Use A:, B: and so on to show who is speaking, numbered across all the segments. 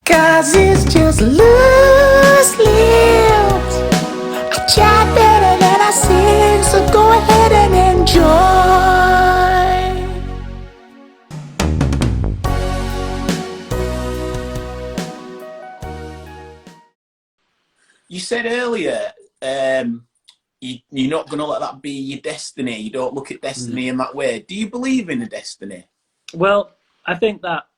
A: 'Cause it's just loose lips. I chat better than I sing, so go ahead and enjoy.
B: You said earlier, you're not going to let that be your destiny. You don't look at destiny in that way. Do you believe in a destiny?
C: Well, I think that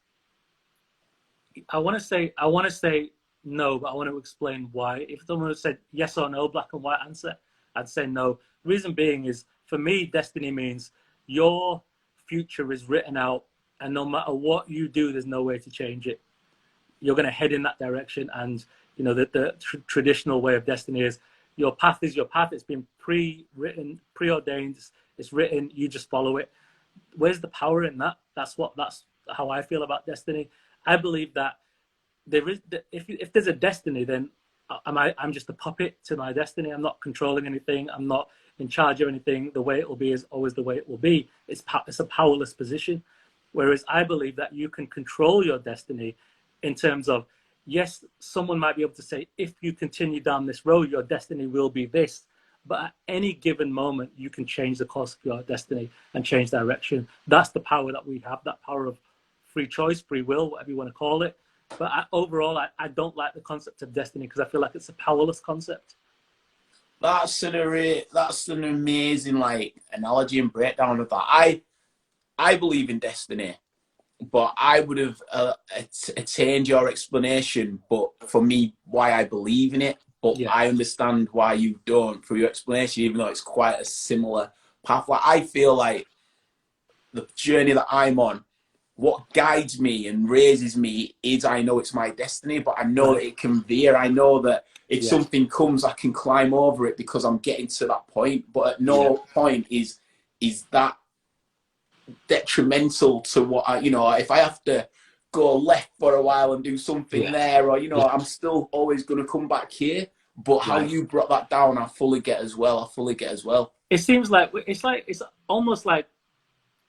C: I want to say no, but I want to explain why. If someone said yes or no, black and white answer, I'd say no. Reason being is, for me, destiny means your future is written out, and no matter what you do, there's no way to change it. You're going to head in that direction, and the traditional way of destiny is your path is your path. It's been pre-written, preordained. It's written. You just follow it. Where's the power in that? That's how I feel about destiny. I believe that there is, if there's a destiny, then I'm just a puppet to my destiny. I'm not controlling anything. I'm not in charge of anything. The way it will be is always the way it will be. It's a powerless position. Whereas I believe that you can control your destiny in terms of, yes, someone might be able to say, if you continue down this road, your destiny will be this. But at any given moment, you can change the course of your destiny and change direction. That's the power that we have, that power of free choice, free will, whatever you want to call it. But overall, I don't like the concept of destiny because I feel like it's a powerless concept.
B: That's an amazing analogy and breakdown of that. I believe in destiny, but I would have attained your explanation. But for me, why I believe in it, but
C: Yeah.
B: I understand why you don't through your explanation, even though it's quite a similar path. Like, I feel like the journey that I'm on, what guides me and raises me is, I know it's my destiny, but I know that it can veer. I know that if something comes, I can climb over it because I'm getting to that point. But at no point is that detrimental to what if I have to go left for a while and do something there, or I'm still always going to come back here. But how you brought that down, I fully get as well.
C: It seems like it's almost like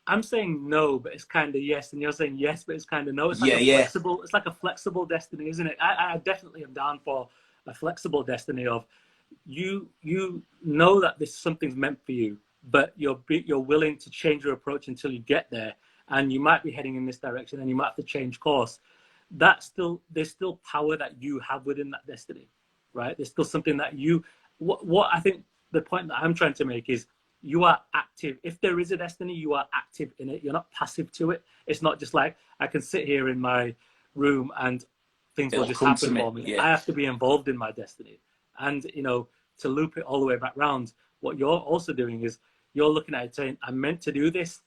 C: I'm saying no, but it's kind of yes, and you're saying yes, but it's kind of no. It's like flexible. It's like a flexible destiny, isn't it? I definitely am down for a flexible destiny of you know that this something's meant for you, but you're willing to change your approach until you get there, and you might be heading in this direction, and you might have to change course. There's still power that you have within that destiny, right? There's still something that what I think the point that I'm trying to make is, you are active. If there is a destiny, you are active in it. You're not passive to it. It's not just like I can sit here in my room and things will just happen for me. I have to be involved in my destiny. And, to loop it all the way back round, what you're also doing is you're looking at it saying, I'm meant to do this.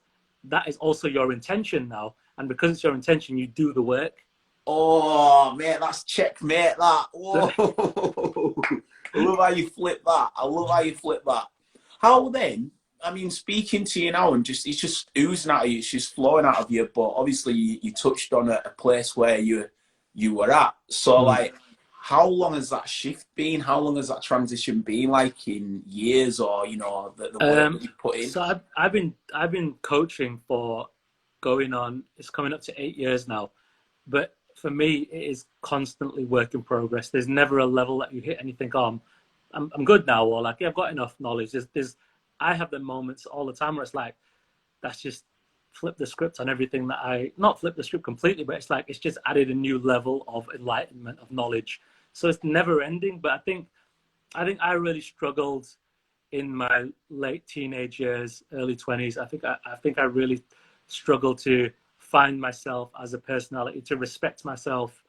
C: That is also your intention now. And because it's your intention, you do the work.
B: Oh, mate, that's checkmate, that. Whoa. I love how you flip that. How then, I mean, speaking to you now, and it's just oozing out of you, it's just flowing out of you, but obviously you touched on a place where you were at. So, how long has that shift been? How long has that transition been, like in years, or, the work that you put in?
C: So I've been coaching for it's coming up to 8 years now. But for me, it is constantly work in progress. There's never a level that you hit and you think, oh, I'm good now, or like, I've got enough knowledge. I have the moments all the time where it's like, that's just flip the script on everything not flip the script completely, but it's like, it's just added a new level of enlightenment, of knowledge. So it's never ending. But I think I really struggled in my late teenage years, early 20s. I think I really struggled to find myself as a personality, to respect myself,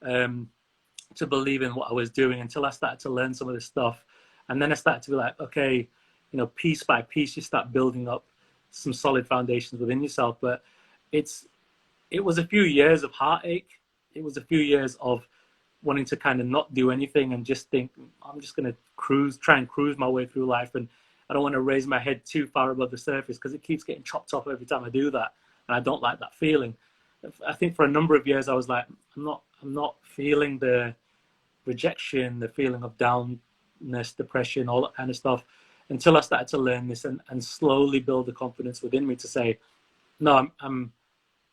C: to believe in what I was doing, until I started to learn some of this stuff. And then I started to be like, okay, piece by piece, you start building up some solid foundations within yourself. But it was a few years of heartache. It was a few years of wanting to kind of not do anything and just think, I'm just going to try and cruise my way through life. And I don't want to raise my head too far above the surface because it keeps getting chopped off every time I do that. And I don't like that feeling. I think for a number of years I was like, I'm not feeling the rejection, the feeling of downness, depression, all that kind of stuff, until I started to learn this and slowly build the confidence within me to say, no,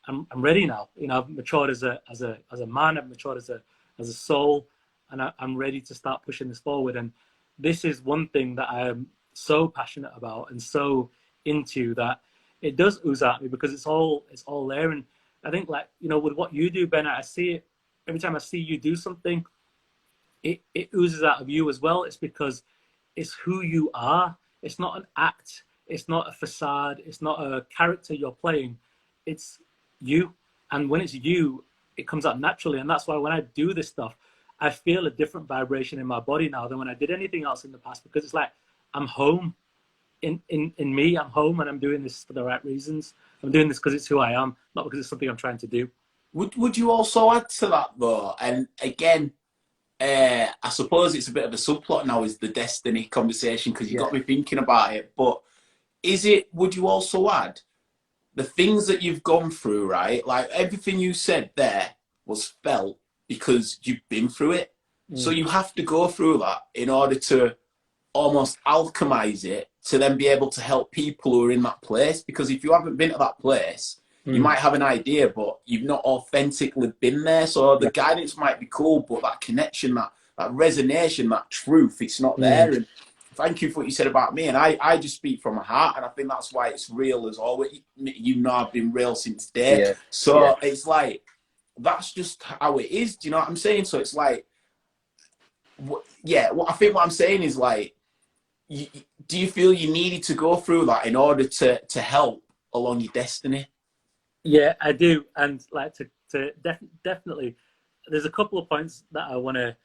C: I'm ready now. You know, I've matured as a man. I've matured as a soul, and I'm ready to start pushing this forward. And this is one thing that I am so passionate about and so into, that it does ooze at me, because it's all there. And I think, like, you know, with what you do, Ben, I see it every time I see you do something. It oozes out of you as well. It's because it's who you are. It's not an act. It's not a facade. It's not a character you're playing. It's you. And when it's you, it comes out naturally. And that's why when I do this stuff, I feel a different vibration in my body now than when I did anything else in the past, because it's like I'm home in me. I'm home, and I'm doing this for the right reasons. I'm doing this because it's who I am, not because it's something I'm trying to do.
B: Would you also add to that though? And again, I suppose it's a bit of a subplot now, is the destiny conversation, because you got me thinking about it. But would you also add the things that you've gone through, right? Like everything you said there was felt because you've been through it. So you have to go through that in order to almost alchemize it, to then be able to help people who are in that place. Because if you haven't been to that place, you might have an idea, but you've not authentically been there. So the guidance might be cool, but that connection, that resonation, that truth, it's not there. And thank you for what you said about me. And I just speak from my heart. And I think that's why it's real as always. You know, I've been real since day.
D: Yeah.
B: So it's like, that's just how it is. Do you know what I'm saying? So it's like, I think what I'm saying is like, do you feel you needed to go through that in order to help along your destiny?
C: Yeah, I do. And like definitely, there's a couple of points that I want to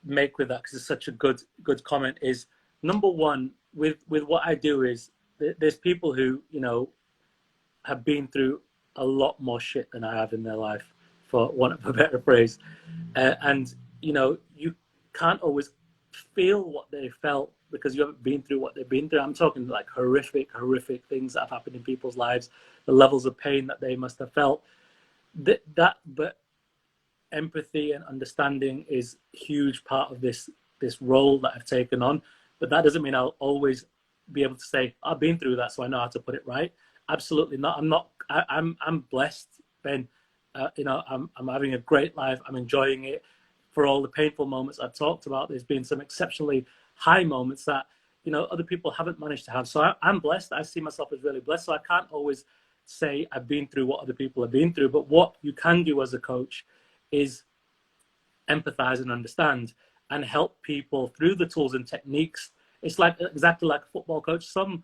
C: make with that, because it's such a good comment. Is number one, with what I do, is there's people who, you know, have been through a lot more shit than I have in their life, for want of a better phrase. And, you know, you can't always feel what they felt because you haven't been through what they've been through. I'm talking like horrific things that have happened in people's lives, the levels of pain that they must have felt. But empathy and understanding is a huge part of this role that I've taken on. But that doesn't mean I'll always be able to say, I've been through that, so I know how to put it right. Absolutely not. I'm blessed, Ben. You know, I'm having a great life. I'm enjoying it. For all the painful moments I've talked about, there's been some exceptionally high moments that, you know, other people haven't managed to have. So I'm blessed. I see myself as really blessed. So I can't always say I've been through what other people have been through. But what you can do as a coach is empathize and understand and help people through the tools and techniques. It's like exactly like a football coach. Some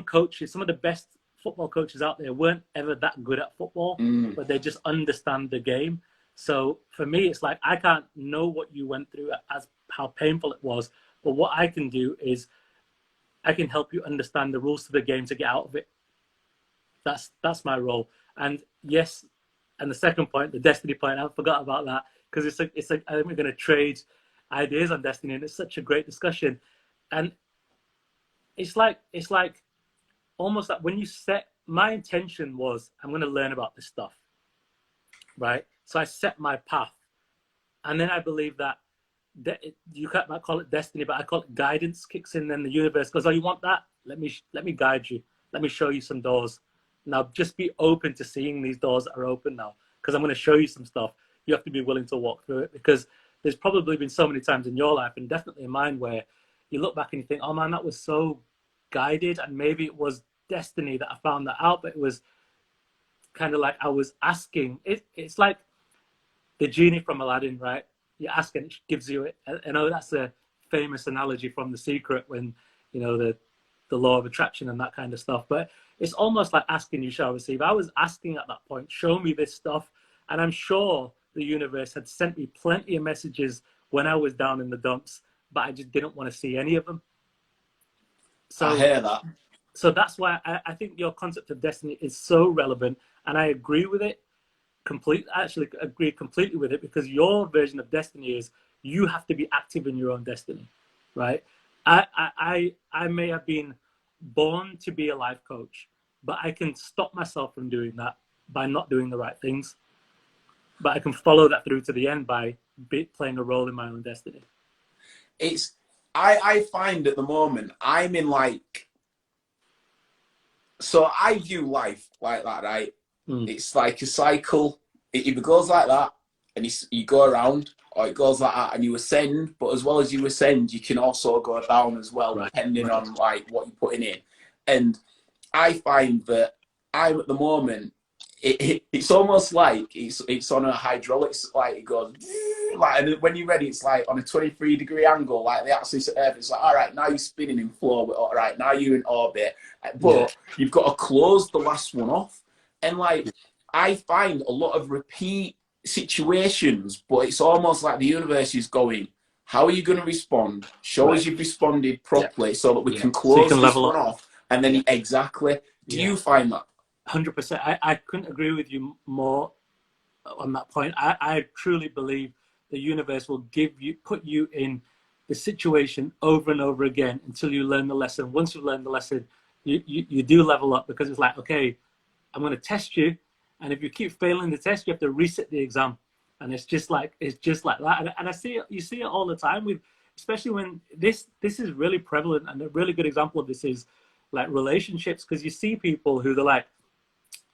C: coaches, some of the best football coaches out there weren't ever that good at football, but they just understand the game. So for me, it's like, I can't know what you went through, as how painful it was, but what I can do is I can help you understand the rules to the game to get out of it. That's my role. And yes, and the second point, the destiny point, I forgot about that, because it's like I think we're going to trade ideas on destiny, and it's such a great discussion. And it's like almost like when you set, my intention was, I'm going to learn about this stuff, right? So I set my path, and then I believe that you might call it destiny, but I call it guidance kicks in. Then the universe goes, "Oh, you want that? Let me guide you. Let me show you some doors. Now just be open to seeing these doors that are open now, because I'm going to show you some stuff. You have to be willing to walk through it, because there's probably been so many times in your life, and definitely in mine, where you look back and you think, oh man, that was so guided, and maybe it was destiny that I found that out, but it was kind of like I was asking. It's like the genie from Aladdin, right? You ask and it gives you it. I know that's a famous analogy from The Secret, when, you know, the law of attraction and that kind of stuff. But it's almost like asking, you shall receive. I was asking at that point, show me this stuff. And I'm sure the universe had sent me plenty of messages when I was down in the dumps, but I just didn't want to see any of them. So
B: I hear that.
C: So that's why I think your concept of destiny is so relevant, and I agree with it completely. I actually agree completely with it, because your version of destiny is you have to be active in your own destiny, right? I may have been born to be a life coach, but I can stop myself from doing that by not doing the right things. But I can follow that through to the end by playing a role in my own destiny.
B: I find at the moment I'm in like, so I view life like that, right? It's like a cycle. It either goes like that, and you go around, or it goes like that, and you ascend. But as well as you ascend, you can also go down as well, depending on like what you're putting in. And I find that I'm at the moment. It's almost like it's on a hydraulics, like it goes like, and when you're ready, it's like on a 23-degree angle, like the axis of Earth. It's like, all right, now you're spinning in flow, but all right, now you're in orbit, but you've got to close the last one off. And like, I find a lot of repeat situations, but it's almost like the universe is going, how are you going to respond? Show us you've responded properly so that we can close this one off. And then exactly. Do you find that?
C: 100%. I couldn't agree with you more on that point. I truly believe the universe will put you in the situation over and over again until you learn the lesson. Once you've learned the lesson, you do level up, because it's like, okay, I'm going to test you, and if you keep failing the test, you have to reset the exam. And it's just like that. And I see it, you see it all the time with, especially when this is really prevalent, and a really good example of this is like relationships, because you see people who they're like,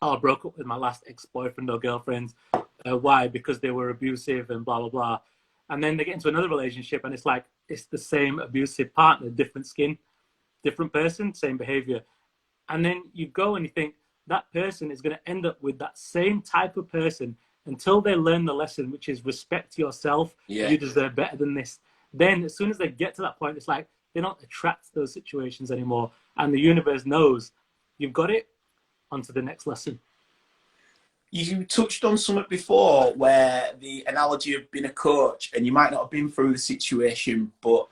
C: oh, I broke up with my last ex-boyfriend or girlfriend. Why? Because they were abusive and blah, blah, blah. And then they get into another relationship, and it's like, it's the same abusive partner, different skin, different person, same behavior. And then you go and you think that person is going to end up with that same type of person until they learn the lesson, which is respect yourself. You deserve better than this. Then as soon as they get to that point, it's like they don't attract those situations anymore. And the universe knows you've got it. Onto the next lesson.
B: You touched on something before where the analogy of being a coach, and you might not have been through the situation, but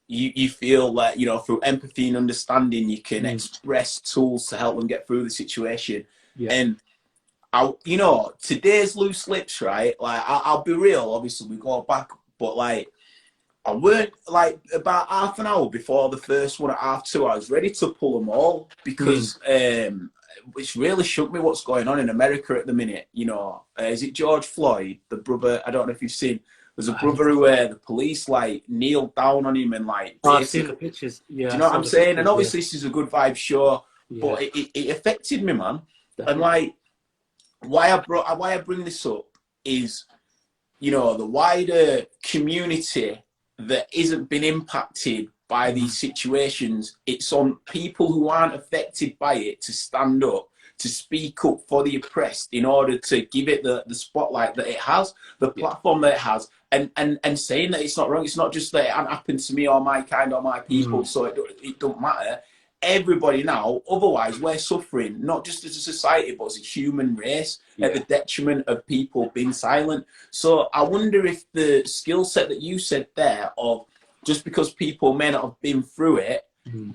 B: you feel that, you know, through empathy and understanding, you can express tools to help them get through the situation. And you know, today's loose lips, right? Like, I'll be real, obviously we go back, but like, I weren't, like, about half an hour before the first one at 2:30, I was ready to pull them all, because which really shook me what's going on in America at the minute. You know, is it George Floyd, the brother? I don't know if you've seen. There's a brother who the police like kneeled down on him and like.
C: I've seen the pictures. Yeah,
B: do you know what I'm saying? And obviously this is a good vibe show, but it affected me, man. Definitely. And like, why I bring this up is, you know, the wider community that isn't been impacted by these situations, it's on people who aren't affected by it to stand up, to speak up for the oppressed, in order to give it the spotlight that it has, the platform that it has, and saying that it's not wrong. It's not just that it hasn't happened to me or my kind or my people, so it don't matter. Everybody now, otherwise we're suffering, not just as a society, but as a human race, at the detriment of people being silent. So I wonder if the skill set that you said there of, just because people may not have been through it,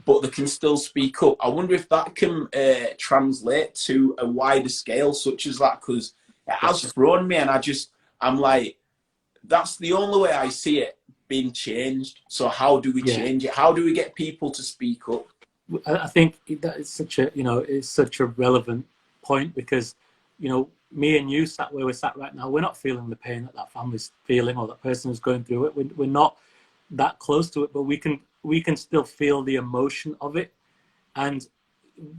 B: but they can still speak up, I wonder if that can translate to a wider scale such as that, because it has thrown me, and I'm like, that's the only way I see it being changed. So how do we change it? How do we get people to speak up?
C: I think that is such a, you know, it's such a relevant point, because, you know, me and you sat where we're sat right now, we're not feeling the pain that that family's feeling, or that person is going through it. We're not that close to it, but we can still feel the emotion of it, and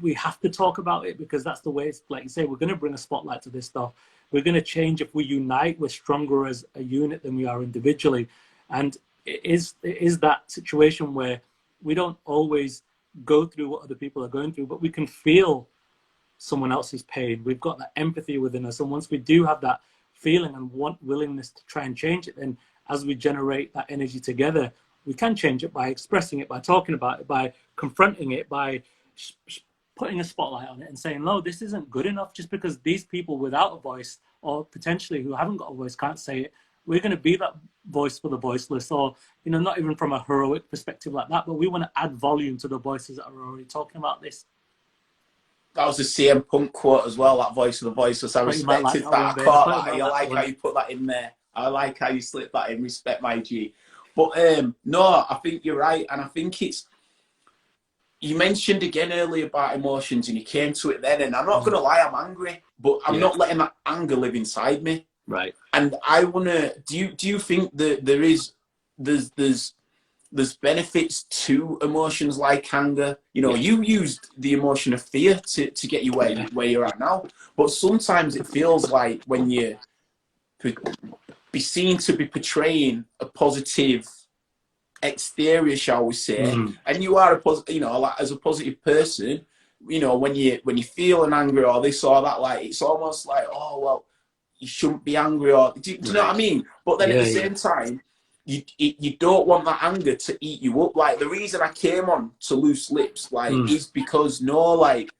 C: we have to talk about it, because that's the way it's, like you say, we're going to bring a spotlight to this stuff. We're going to change if we unite. We're stronger as a unit than we are individually. And it is that situation where we don't always go through what other people are going through, but we can feel someone else's pain. We've got that empathy within us, and once we do have that feeling and willingness to try and change it, then as we generate that energy together, we can change it by expressing it, by talking about it, by confronting it, by putting a spotlight on it and saying, no, this isn't good enough. Just because these people without a voice, or potentially who haven't got a voice, can't say it, we're going to be that voice for the voiceless, or, you know, not even from a heroic perspective like that, but we want to add volume to the voices that are already talking about this.
B: That was a CM Punk quote as well, that voice of the voiceless. I respected that. I caught that. I like how you put that in there. I like how you slip that in. Respect, my G. But no, I think you're right. And I think it's, you mentioned again earlier about emotions, and you came to it then. And I'm not going to lie, I'm angry, but I'm not letting that anger live inside me.
C: Right.
B: And I want to, do you think that there's there's benefits to emotions like anger. You know, you used the emotion of fear to get you where you're at now. But sometimes it feels like when you be seen to be portraying a positive exterior, shall we say, and you are like as a positive person, you know, when you feel an anger or this or that, like it's almost like, oh well, you shouldn't be angry, or do you know what I mean? But then at the same time, you don't want that anger to eat you up. Like the reason I came on to Loose Lips, like, is because like,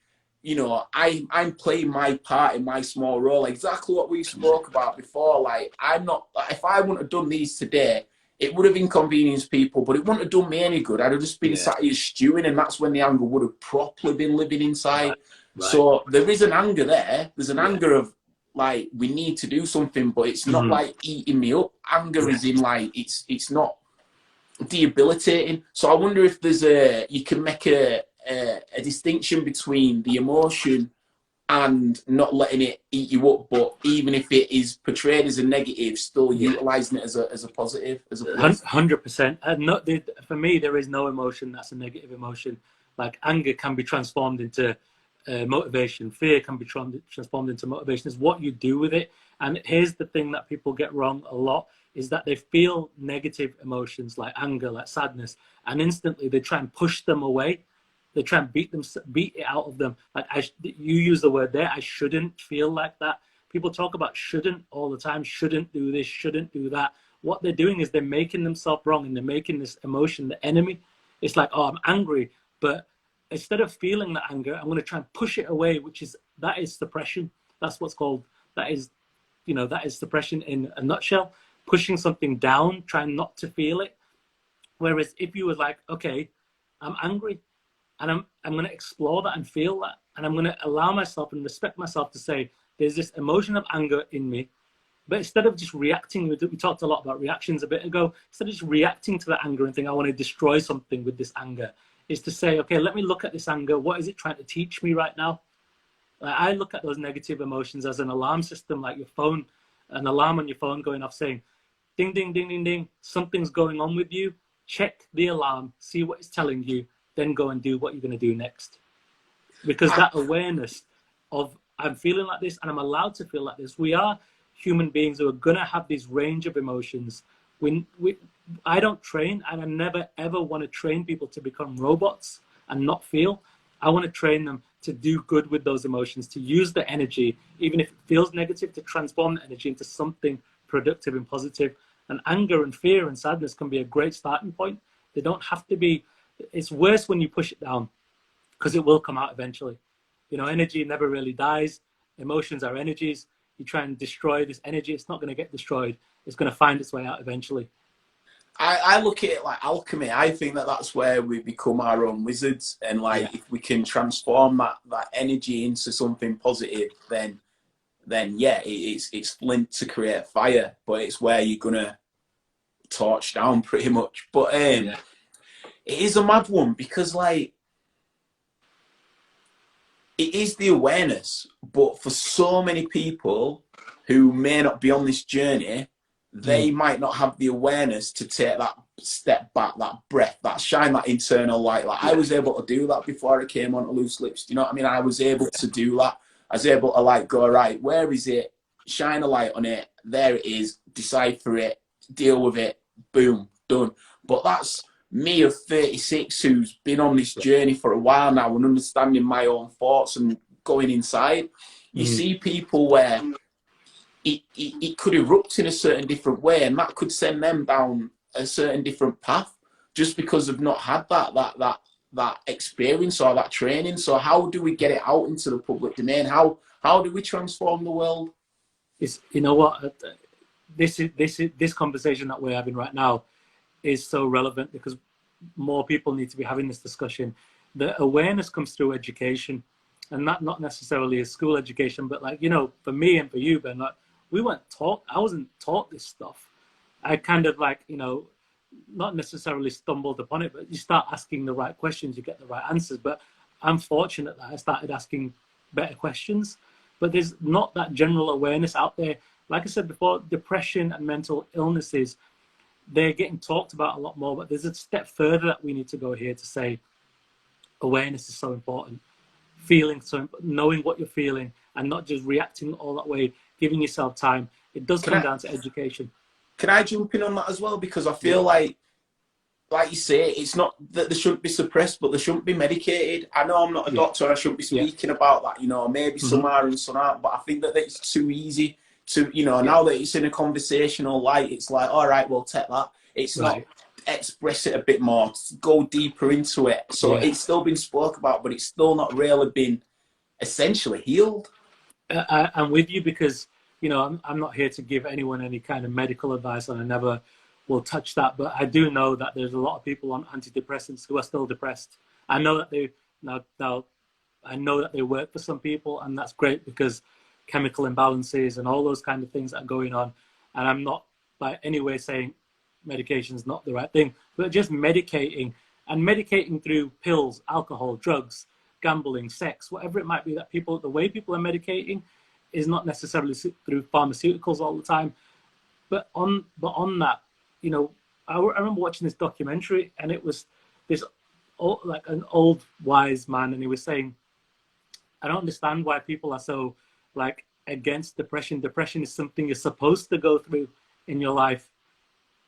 B: you know, I'm playing my part in my small role, exactly what we spoke about before. Like, I'm not, like, if I wouldn't have done these today, it would have inconvenienced people, but it wouldn't have done me any good. I'd have just been sat here stewing, and that's when the anger would have properly been living inside. So there is an anger there. There's an anger of, like, we need to do something, but it's not like eating me up. Anger is in, like, it's not debilitating. So I wonder if there's you can make a distinction between the emotion and not letting it eat you up, but even if it is portrayed as a negative, still utilizing it as a positive, as a plus.
C: 100%. For me, there is no emotion that's a negative emotion. Like anger can be transformed into motivation. Fear can be transformed into motivation. It's what you do with it. And here's the thing that people get wrong a lot, is that they feel negative emotions like anger, like sadness, and instantly they try and push them away. They try and beat it out of them. Like you use the word there, I shouldn't feel like that. People talk about shouldn't all the time, shouldn't do this, shouldn't do that. What they're doing is they're making themselves wrong, and they're making this emotion the enemy. It's like, oh, I'm angry, but instead of feeling that anger, I'm going to try and push it away, that is suppression. That's what's called, that is suppression in a nutshell, pushing something down, trying not to feel it. Whereas if you were like, okay, I'm angry, and I'm going to explore that and feel that, and I'm going to allow myself and respect myself to say, there's this emotion of anger in me, but instead of just reacting, we talked a lot about reactions a bit ago, instead of just reacting to that anger and think, I want to destroy something with this anger, is to say, okay, let me look at this anger. What is it trying to teach me right now? I look at those negative emotions as an alarm system, like your phone, an alarm on your phone going off saying, ding, ding, ding, ding, ding, something's going on with you. Check the alarm, see what it's telling you, then go and do what you're going to do next. Because that awareness of, I'm feeling like this and I'm allowed to feel like this. We are human beings who are going to have this range of emotions. I don't train, and I never ever want to train people to become robots and not feel. I want to train them to do good with those emotions, to use the energy, even if it feels negative, to transform the energy into something productive and positive. And anger and fear and sadness can be a great starting point. They don't have to be. It's worse when you push it down, because it will come out eventually. You know, energy never really dies. Emotions are energies. You try and destroy this energy, it's not going to get destroyed. It's going to find its way out eventually.
B: I look at it like alchemy. I think that's where we become our own wizards. And like, if we can transform that energy into something positive, then it's flint to create fire. But it's where you're going to torch down pretty much. But it is a mad one, because like, it is the awareness, but for so many people who may not be on this journey, they might not have the awareness to take that step back, that breath, that shine that internal light. Like I was able to do that before I came on to Loose Lips. Do you know what I mean? I was able to do that. I was able to like go, right, where is it? Shine a light on it. There it is. Decipher it. Deal with it. Boom, done. But that's me of 36 who's been on this journey for a while now and understanding my own thoughts and going inside. You see people where it could erupt in a certain different way, and that could send them down a certain different path just because they've not had that experience or that training. So how do we get it out into the public domain? How do we transform the world?
C: It's, you know what, this conversation that we're having right now is so relevant, because more people need to be having this discussion. The awareness comes through education, and not necessarily a school education, but like, you know, for me and for you, Ben, like, I wasn't taught this stuff. I kind of like, you know, not necessarily stumbled upon it, but you start asking the right questions, you get the right answers. But I'm fortunate that I started asking better questions, but there's not that general awareness out there. Like I said before, depression and mental illnesses, they're getting talked about a lot more, but there's a step further that we need to go here to say awareness is so important. Feeling, so knowing what you're feeling and not just reacting all that way, giving yourself time. It does come down to education.
B: Can I jump in on that as well? Because I feel like you say, it's not that they shouldn't be suppressed, but they shouldn't be medicated. I know I'm not a doctor and I shouldn't be speaking about that, you know, maybe some are and some aren't, but I think that it's too easy to, you know, now that it's in a conversational light, it's like, all right, we'll take that. It's not express it a bit more, go deeper into it. So it's still been spoke about, but it's still not really been essentially healed.
C: I'm with you because, you know, I'm not here to give anyone any kind of medical advice, and I never will touch that. But I do know that there's a lot of people on antidepressants who are still depressed. I know that they now I know that they work for some people, and that's great because chemical imbalances and all those kind of things that are going on. And I'm not by any way saying medication is not the right thing, but just medicating through pills, alcohol, drugs, gambling, sex, whatever it might be, that people, the way people are medicating is not necessarily through pharmaceuticals all the time. But on that, you know, I remember watching this documentary, and it was this like an old wise man, and he was saying, I don't understand why people are so like against depression. Depression is something you're supposed to go through in your life.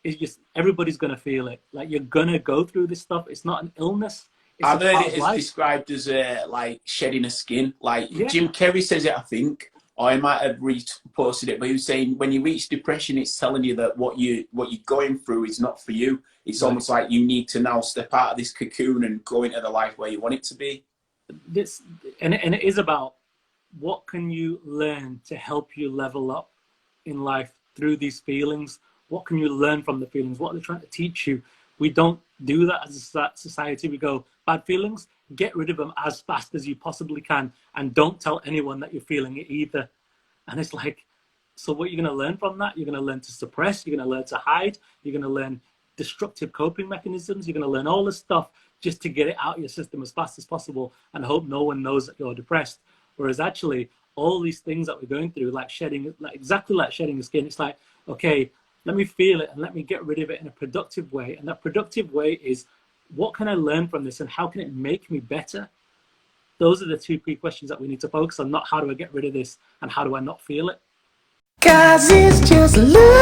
C: It's just everybody's gonna feel it. Like, you're gonna go through this stuff. It's not an illness.
B: I've heard it as described as like shedding a skin. Like Jim Carrey says it, I think, or he might have reposted it, but he was saying when you reach depression, it's telling you that what you're going through is not for you. It's almost like you need to now step out of this cocoon and go into the life where you want it to be.
C: This and it is about what can you learn to help you level up in life through these feelings. What can you learn from the feelings? What are they trying to teach you? We don't do that as a society. We go, bad feelings, get rid of them as fast as you possibly can, and don't tell anyone that you're feeling it either. And it's like, so what you're going to learn from that? You're going to learn to suppress. You're going to learn to hide. You're going to learn destructive coping mechanisms. You're going to learn all this stuff just to get it out of your system as fast as possible and hope no one knows that you're depressed. Whereas actually, all these things that we're going through, like shedding, like exactly like shedding the skin, it's like, okay, let me feel it and let me get rid of it in a productive way. And that productive way is, what can I learn from this and how can it make me better? Those are the two key questions that we need to focus on, not how do I get rid of this and how do I not feel it?
A: 'Cause it's just love.